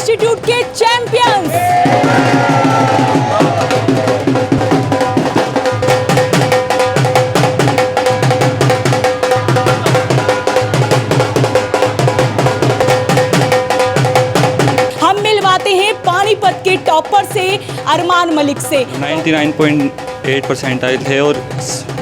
Institute के champions. हम मिलवाते हैं पानीपत के टॉपर से अरमान मलिक से। 99.8% आए थे और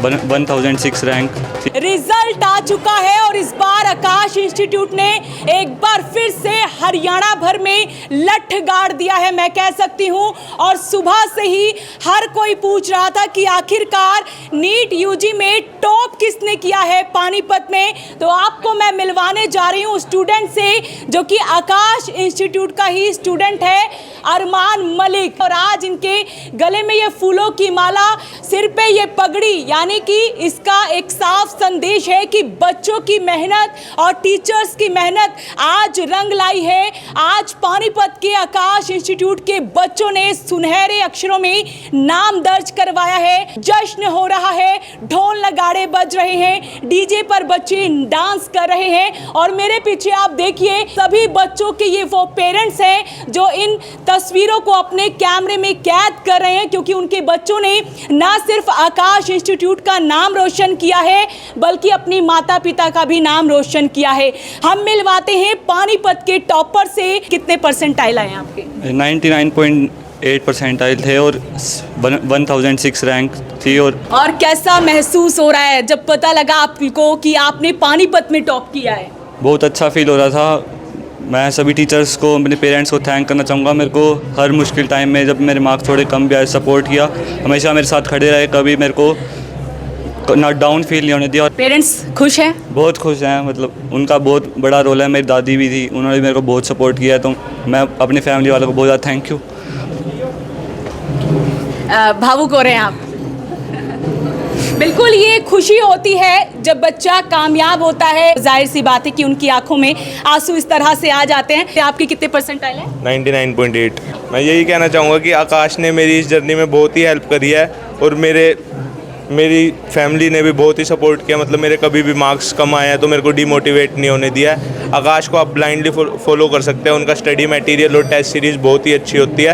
1006 रैंक। रिजल्ट आ चुका है और इस बार आकाश इंस्टीट्यूट ने एक बार फिर से हरियाणा भर में लठ गाड़ दिया है, मैं कह सकती हूँ। और सुबह से ही हर कोई पूछ रहा था कि आखिरकार नीट यूजी में टॉप किसने किया है पानीपत में। तो आपको मैं मिलवाने जा रही हूँ स्टूडेंट से, जो कि आकाश इंस्टीट्यूट का ही स्टूडेंट है, अरमान मलिक। और आज इनके गले में ये फूलों की माला, सिर पे ये पगड़ी, यानी कि इसका एक साफ संदेश है कि बच्चों की मेहनत और टीचर्स की मेहनत आज रंग लाई है। आज पानीपत के आकाश इंस्टीट्यूट के बच्चों ने सुनहरे अक्षरों में नाम दर्ज करवाया है। जश्न हो रहा है, ढोल नगाड़े बज रहे हैं, डीजे पर बच्चे डांस कर रहे हैं। और मेरे पीछे आप देखिए, सभी बच्चों के ये वो पेरेंट्स हैं जो इन तस्वीरों को अपने कैमरे में कैद कर रहे हैं, क्योंकि उनके बच्चों ने ना सिर्फ आकाश इंस्टीट्यूट का नाम रोशन किया है, बल्कि अपनी माता पिता का भी नाम रोशन किया है। हम मिलवाते हैं पानीपत के टॉपर से। कितने परसेंटाइल आए आपके? 99.8% आए थे और 1006 रैंक थी। और कैसा महसूस हो रहा है जब पता लगा आपको कि आपने पानीपत में टॉप किया है? बहुत अच्छा फील हो रहा था। मैं सभी टीचर्स को, अपने पेरेंट्स को थैंक करना चाहूँगा। मेरे को हर मुश्किल टाइम में जब मेरे मार्क्स थोड़े कम भी आए, सपोर्ट किया, हमेशा मेरे साथ खड़े रहे, कभी मेरे को ना डाउन फील नहीं होने दिया। पेरेंट्स खुश हैं? बहुत खुश हैं, मतलब उनका बहुत बड़ा रोल है। मेरी दादी भी थी, उन्होंने मेरे को बहुत सपोर्ट किया, तो मैं अपनी फैमिली वालों को बहुत ज़्यादा थैंक यू। भावुक हो रहे हैं आप? बिल्कुल, ये खुशी होती है जब बच्चा कामयाब होता है। जाहिर सी बात है कि उनकी आंखों में आंसू इस तरह से आ जाते हैं। आपके कितने परसेंटाइल है? 99.8। मैं यही कहना चाहूँगा कि आकाश ने मेरी इस जर्नी में बहुत ही हेल्प करी है और मेरी फैमिली ने भी बहुत ही सपोर्ट किया। मतलब मेरे कभी भी मार्क्स कम आए हैं तो मेरे को डिमोटिवेट नहीं होने दिया है। आकाश को आप ब्लाइंडली फॉलो कर सकते हैं। उनका स्टडी मटेरियल और टेस्ट सीरीज़ बहुत ही अच्छी होती है,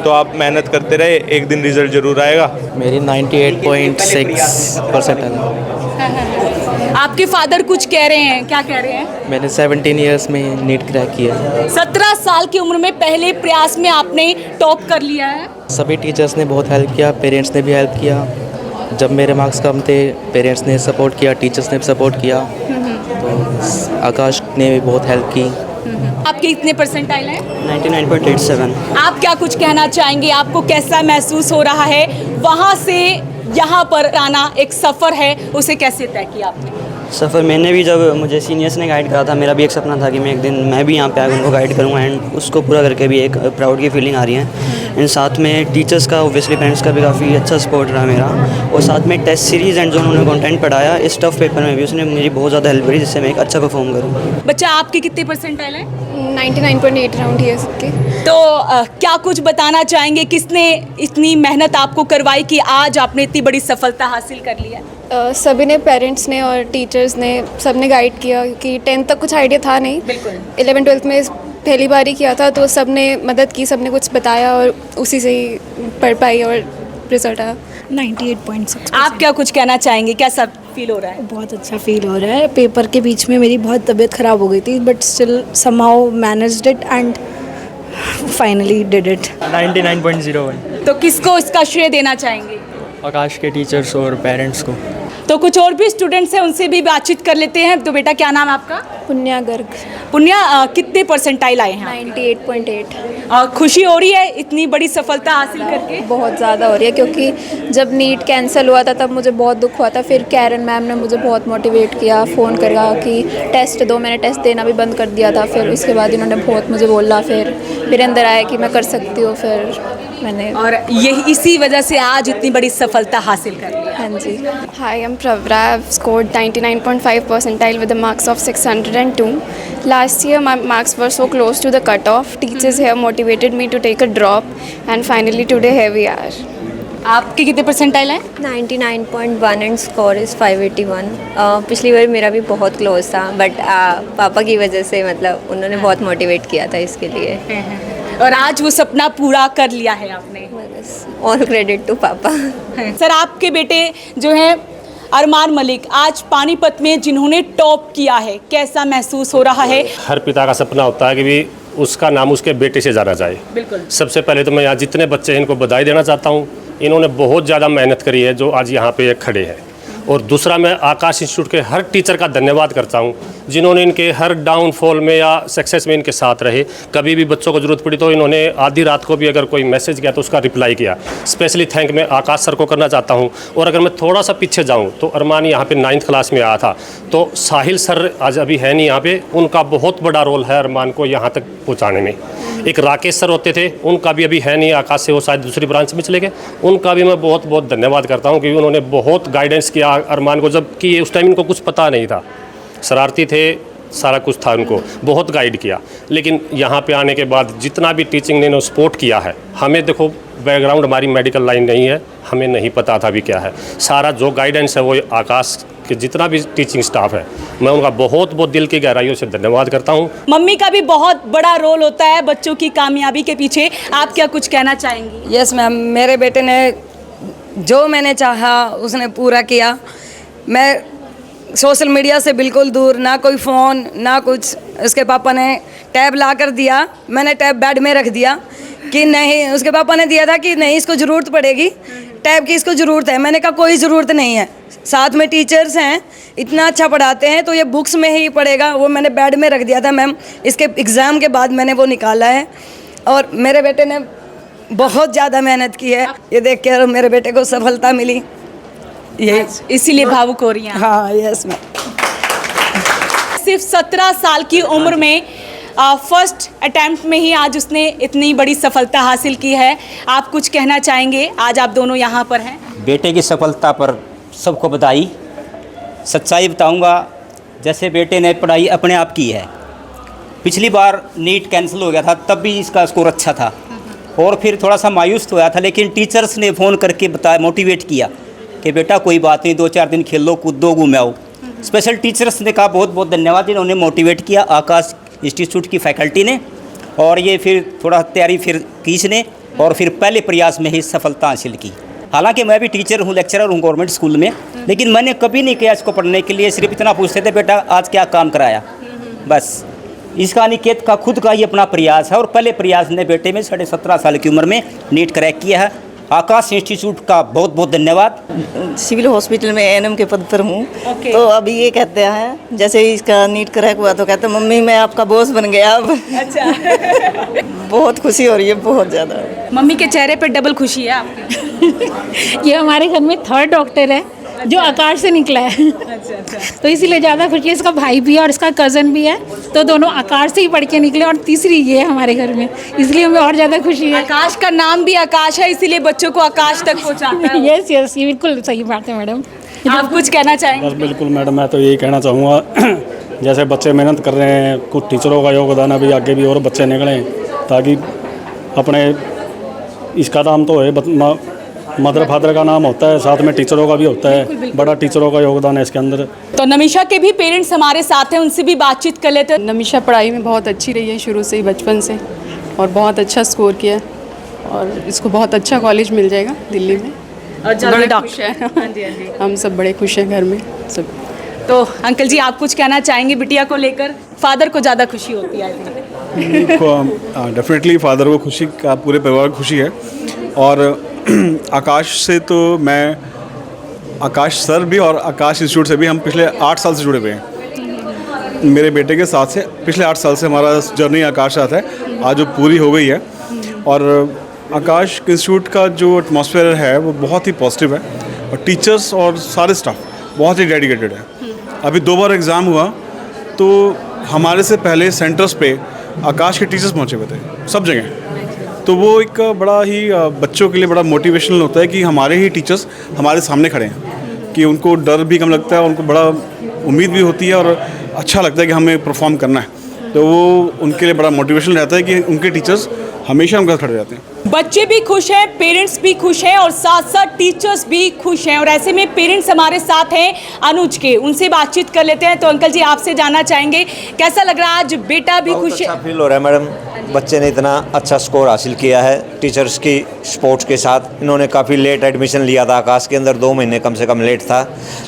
तो आप मेहनत करते रहे, एक दिन रिजल्ट ज़रूर आएगा। मेरी 98.6% है। आपके फादर कुछ कह रहे हैं, क्या कह रहे हैं? मैंने 17 ईयर्स में नीट क्रैक किया। 17 साल की उम्र में पहले प्रयास में आपने टॉप कर लिया है। सभी टीचर्स ने बहुत हेल्प किया, पेरेंट्स ने भी हेल्प किया। जब मेरे मार्क्स कम थे, पेरेंट्स ने सपोर्ट किया, टीचर्स ने भी सपोर्ट किया, तो आकाश ने भी बहुत हेल्प की। आपके कितने परसेंटाइल हैं? 99.87। आप क्या कुछ कहना चाहेंगे? आपको कैसा महसूस हो रहा है? वहाँ से यहाँ पर आना एक सफ़र है, उसे कैसे तय किया आपने? सफ़र मैंने भी, जब मुझे सीनियर्स ने गाइड करा था, मेरा भी एक सपना था कि मैं एक दिन मैं भी यहाँ पे आकर उनको गाइड करूँगा, एंड उसको पूरा करके भी एक प्राउड की फीलिंग आ रही है। एंड साथ में टीचर्स का, ओब्वियसली पेरेंट्स का भी काफ़ी अच्छा सपोर्ट रहा मेरा। और साथ में टेस्ट सीरीज़ एंड जो उन्होंने कंटेंट पढ़ाया इस टफ पेपर में भी, उसने मेरी बहुत ज़्यादा हेल्प करी, जिससे मैं एक अच्छा परफॉर्म करूँ। बच्चा, आपके कितने परसेंटाइल हैं? 99.8 राउंड ही है सबके। तो क्या कुछ बताना चाहेंगे, किसने इतनी मेहनत आपको करवाई कि आज आपने इतनी बड़ी सफलता हासिल कर ली है? सभी ने, पेरेंट्स ने और टीचर्स ने, सब ने गाइड किया, क्योंकि 10th तक कुछ आइडिया था नहीं। बिल्कुल। 11th-12th में पहली बार ही किया था, तो सब ने मदद की, सब ने कुछ बताया और उसी से ही पढ़ पाई और रिजल्ट आया। 98.6। आप क्या कुछ कहना चाहेंगे? कैसा फील हो रहा है? बहुत अच्छा फील हो रहा है। पेपर के बीच में मेरी बहुत तबीयत ख़राब हो गई थी, but still somehow managed it and finally did it. 99.01। तो किसको इसका श्रेय देना चाहेंगे? आकाश के टीचर्स और पेरेंट्स को। तो कुछ और भी स्टूडेंट्स हैं, उनसे भी बातचीत कर लेते हैं। तो बेटा, क्या नाम है आपका? पुण्या गर्ग। पुण्या, कितने परसेंटाइल आए हैं? 98.8। खुशी हो रही है इतनी बड़ी सफलता हासिल करके? बहुत ज़्यादा हो रही है, क्योंकि जब नीट कैंसिल हुआ था तब मुझे बहुत दुख हुआ था। फिर कैरन मैम ने मुझे बहुत मोटिवेट किया, फ़ोन करा कि टेस्ट दो। मैंने टेस्ट देना भी बंद कर दिया था। फिर उसके बाद इन्होंने बहुत मुझे बोला, फिर अंदर आया कि मैं कर सकती हूँ। फिर मैंने, और यही इसी वजह से आज इतनी बड़ी सफलता हासिल कर ली। हाँ जी। Hi, I'm Pravra. I've scored 99.5 percentile with the marks of 602. Last year, my marks were so close to the cutoff. Teachers here motivated me to take a drop, and finally today here we are. आपके कितने percentile हैं? 99.1 and score is 581। पिछली बार मेरा भी बहुत close था, but पापा की वजह से मतलब उन्होंने बहुत मोटिवेट किया था इसके लिए। और आज वो सपना पूरा कर लिया है आपने। ऑल क्रेडिट टू पापा। सर, आपके बेटे जो हैं अरमान मलिक, आज पानीपत में जिन्होंने टॉप किया है, कैसा महसूस हो रहा है? हर पिता का सपना होता है कि भी उसका नाम उसके बेटे से जाना जाए। बिल्कुल। सबसे पहले तो मैं यहाँ जितने बच्चे हैं इनको बधाई देना चाहता हूँ। इन्होंने बहुत ज़्यादा मेहनत करी है जो आज यहाँ पे खड़े हैं। और दूसरा, मैं आकाश इंस्टीट्यूट के हर टीचर का धन्यवाद करता हूँ जिन्होंने इनके हर डाउनफॉल में या सक्सेस में इनके साथ रहे। कभी भी बच्चों को ज़रूरत पड़ी तो इन्होंने आधी रात को भी अगर कोई मैसेज किया तो उसका रिप्लाई किया। स्पेशली थैंक मैं आकाश सर को करना चाहता हूँ। और अगर मैं थोड़ा सा पीछे जाऊँ तो अरमान यहाँ पे 9th क्लास में आया था, तो साहिल सर आज अभी है नहीं यहाँ पे, उनका बहुत बड़ा रोल है अरमान को यहाँ तक पहुँचाने में। एक राकेश सर होते थे, उनका भी अभी है नहीं आकाश से, वो शायद दूसरी ब्रांच में चले गए। उनका भी मैं बहुत बहुत धन्यवाद करता हूँ क्योंकि उन्होंने बहुत गाइडेंस किया अरमान को, जबकि उस टाइम इनको कुछ पता नहीं था, शरारती थे, सारा कुछ था, उनको बहुत गाइड किया। लेकिन यहाँ पे आने के बाद जितना भी टीचिंग ने सपोर्ट किया है, हमें देखो बैकग्राउंड हमारी मेडिकल लाइन नहीं है, हमें नहीं पता था भी क्या है, सारा जो गाइडेंस है वो आकाश के जितना भी टीचिंग स्टाफ है, मैं उनका बहुत बहुत दिल की गहराइयों से धन्यवाद करता हूँ। मम्मी का भी बहुत बड़ा रोल होता है बच्चों की कामयाबी के पीछे, आप क्या कुछ कहना चाहेंगी? यस मैम, मेरे बेटे ने जो मैंने चाहा उसने पूरा किया। मैं सोशल मीडिया से बिल्कुल दूर, ना कोई फ़ोन ना कुछ। उसके पापा ने टैब ला कर दिया, मैंने टैब बेड में रख दिया कि नहीं, उसके पापा ने दिया था कि नहीं इसको ज़रूरत पड़ेगी टैब की, इसको ज़रूरत है। मैंने कहा कोई ज़रूरत नहीं है, साथ में टीचर्स हैं, इतना अच्छा पढ़ाते हैं तो ये बुक्स में ही पढ़ेगा। वो मैंने बेड में रख दिया था मैम, इसके एग्ज़ाम के बाद मैंने वो निकाला है। और मेरे बेटे ने बहुत ज़्यादा मेहनत की है, ये देख कर मेरे बेटे को सफलता मिली, ये इसीलिए भावुक हो रही हैं? हाँ यस मैम। सिर्फ 17 साल की उम्र में फर्स्ट अटेम्प्ट में ही आज उसने इतनी बड़ी सफलता हासिल की है। आप कुछ कहना चाहेंगे? आज आप दोनों यहाँ पर हैं। बेटे की सफलता पर सबको बधाई। सच्चाई बताऊंगा, जैसे बेटे ने पढ़ाई अपने आप की है। पिछली बार नीट कैंसिल हो गया था, तब भी इसका स्कोर अच्छा था और फिर थोड़ा सा मायूस तो होया था, लेकिन टीचर्स ने फ़ोन करके बताया, मोटिवेट किया कि बेटा कोई बात नहीं, 2-4 दिन खेल लो, कूदो, घूमाओ। स्पेशल टीचर्स ने कहा बहुत बहुत धन्यवाद, इन्होंने मोटिवेट किया आकाश इंस्टीट्यूट की फैकल्टी ने। और ये फिर थोड़ा तैयारी फिर की इसने और फिर पहले प्रयास में ही सफलता हासिल की। हालांकि मैं भी टीचर हूँ, लेक्चरर हूँ गवर्नमेंट स्कूल में, लेकिन मैंने कभी नहीं किया इसको पढ़ने के लिए। सिर्फ इतना पूछते थे बेटा आज क्या काम कराया, बस। इसका अनिकेत का खुद का ही अपना प्रयास है और पहले प्रयास ने बेटे में 17.5 साल की उम्र में नीट क्रैक किया है। आकाश इंस्टीट्यूट का बहुत बहुत धन्यवाद। सिविल हॉस्पिटल में एएनएम के पद पर हूँ। तो अभी ये कहते हैं, जैसे इसका नीट क्रैक हुआ तो कहते हैं मम्मी मैं आपका बॉस बन गया अब। अच्छा। बहुत खुशी हो रही है, बहुत ज़्यादा। मम्मी के चेहरे पे डबल खुशी है आपकी। ये हमारे घर में 3rd डॉक्टर है जो आकाश से निकला है। अच्छा। तो इसीलिए ज़्यादा खुशी है। इसका भाई भी है और इसका कज़न भी है, तो दोनों आकाश से ही पढ़ के निकले और तीसरी ये है हमारे घर में, इसलिए हमें और ज़्यादा खुशी है। आकाश का नाम भी आकाश है, इसीलिए बच्चों को आकाश तक पहुँचाता है। यस ये बिल्कुल सही बात है मैडम। आप कुछ कहना चाहेंगे? बस बिल्कुल मैडम, मैं तो यही कहना चाहूँगा जैसे बच्चे मेहनत कर रहे हैं, कुछ टीचरों का योगदान अभी आगे भी और बच्चे निकलें, ताकि अपने इसका नाम तो है, मदर फादर का नाम होता है, साथ में टीचरों का भी होता है, बड़ा टीचरों का योगदान है इसके अंदर। तो नमिशा के भी पेरेंट्स हमारे साथ हैं, उनसे भी बातचीत कर लेते हैं। नमिशा पढ़ाई में बहुत अच्छी रही है शुरू से ही, बचपन से, और बहुत अच्छा स्कोर किया है और इसको बहुत अच्छा कॉलेज मिल जाएगा दिल्ली में और बड़े खुश है। हम सब बड़े खुश हैं घर में सब। तो अंकल जी आप कुछ कहना चाहेंगे बिटिया को लेकर? फादर को ज़्यादा खुशी होती है? डेफिनेटली फादर को खुशी का, पूरे परिवार को खुशी है। और आकाश से तो मैं, आकाश सर भी और आकाश इंस्टीट्यूट से भी हम पिछले 8 साल से जुड़े हुए हैं। मेरे बेटे के साथ से पिछले 8 साल से हमारा जर्नी आकाश साथ है, आज वो पूरी हो गई है। और आकाश इंस्टीट्यूट का जो एटमॉस्फेयर है वो बहुत ही पॉजिटिव है और टीचर्स और सारे स्टाफ बहुत ही डेडिकेटेड है। अभी 2 बार एग्ज़ाम हुआ तो हमारे से पहले सेंटर्स पे आकाश के टीचर्स पहुँचे हुए थे सब जगह, तो वो एक बड़ा ही बच्चों के लिए बड़ा मोटिवेशनल होता है कि हमारे ही टीचर्स हमारे सामने खड़े हैं, कि उनको डर भी कम लगता है, उनको बड़ा उम्मीद भी होती है और अच्छा लगता है कि हमें परफॉर्म करना है। तो वो उनके लिए बड़ा मोटिवेशन रहता है कि उनके टीचर्स हमेशा उनके साथ खड़े रहते हैं। बच्चे भी खुश हैं, पेरेंट्स भी खुश हैं और साथ साथ टीचर्स भी खुश हैं। और ऐसे में पेरेंट्स हमारे साथ हैं अनुज के, उनसे बातचीत कर लेते हैं। तो अंकल जी आपसे जानना चाहेंगे कैसा लग रहा है, आज बेटा भी खुश है? अच्छा फील हो रहा है मैडम, बच्चे ने इतना अच्छा स्कोर हासिल किया है टीचर्स की सपोर्ट के साथ। इन्होंने काफ़ी लेट एडमिशन लिया था, आकाश के अंदर 2 महीने कम से कम लेट था,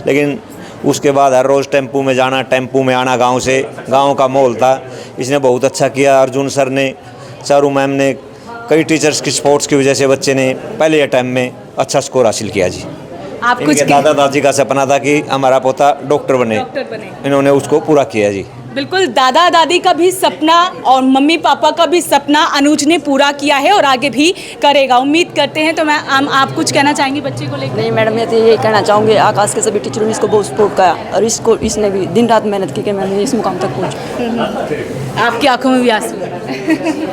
लेकिन उसके बाद हर रोज़ टेम्पू में जाना, टेम्पू में आना, गांव से, गांव का माहौल था, इसने बहुत अच्छा किया। अर्जुन सर ने, चारू मैम ने, कई टीचर्स की सपोर्ट्स की वजह से बच्चे ने पहले अटैम्प्ट में अच्छा स्कोर हासिल किया जी। आप कुछ इनके दादा दादी का सपना था कि हमारा पोता डॉक्टर बने, इन्होंने उसको पूरा किया जी। बिल्कुल, दादा दादी का भी सपना और मम्मी पापा का भी सपना अनुज ने पूरा किया है और आगे भी करेगा, उम्मीद करते हैं। तो मैं आप कुछ कहना चाहेंगी बच्चे को लेकर? नहीं मैडम, मैं तो ये कहना चाहूँगी, आकाश के सभी टीचरों ने इसको बहुत सपोर्ट किया और इसने भी दिन रात मेहनत की कि मैंने इस मुकाम तक पहुँचा। आपकी आंखों में भी आंसू है।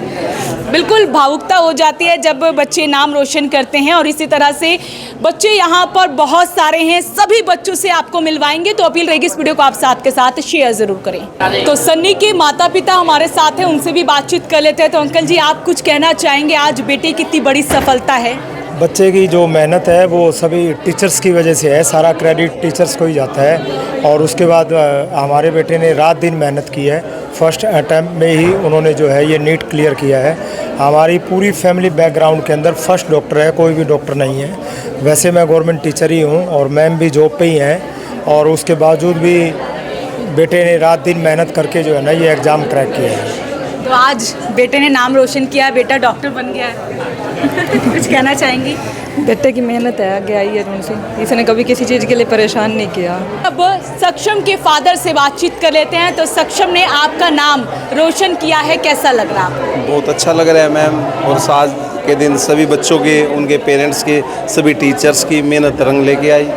बिल्कुल भावुकता हो जाती है जब बच्चे नाम रोशन करते हैं और इसी तरह से बच्चे यहाँ पर बहुत सारे हैं, सभी बच्चों से आपको मिलवाएंगे। तो अपील रहेगी इस वीडियो को आप साथ के साथ शेयर ज़रूर करें। तो सन्नी के माता पिता हमारे साथ हैं, उनसे भी बातचीत कर लेते हैं। तो अंकल जी आप कुछ कहना चाहेंगे, आज बेटे की इतनी बड़ी सफलता है? बच्चे की जो मेहनत है वो सभी टीचर्स की वजह से है, सारा क्रेडिट टीचर्स को ही जाता है। और उसके बाद हमारे बेटे ने रात दिन मेहनत की है, फर्स्ट अटैम्प्ट में ही उन्होंने जो है ये नीट क्लियर किया है। हमारी पूरी फैमिली बैकग्राउंड के अंदर फर्स्ट डॉक्टर है, कोई भी डॉक्टर नहीं है। वैसे मैं गवर्नमेंट टीचर ही हूँ और मैम भी जॉब पे ही हैं, और उसके बावजूद भी बेटे ने रात दिन मेहनत करके जो है ना ये एग्ज़ाम क्रैक किया है। तो आज बेटे ने नाम रोशन किया है, बेटा डॉक्टर बन गया है। कुछ कहना चाहेंगी? बेटे की मेहनत है, आगे आई है उनसे, इसने कभी किसी चीज़ के लिए परेशान नहीं किया। अब सक्षम के फादर से बातचीत कर लेते हैं। तो सक्षम ने आपका नाम रोशन किया है, कैसा लग रहा है? बहुत अच्छा लग रहा है मैम, और आज के दिन सभी बच्चों के, उनके पेरेंट्स के, सभी टीचर्स की मेहनत रंग लेके आई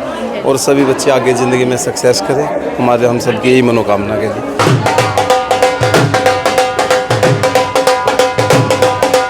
और सभी बच्चे आगे ज़िंदगी में सक्सेस करें, हम सबकी यही मनोकामना के लिए।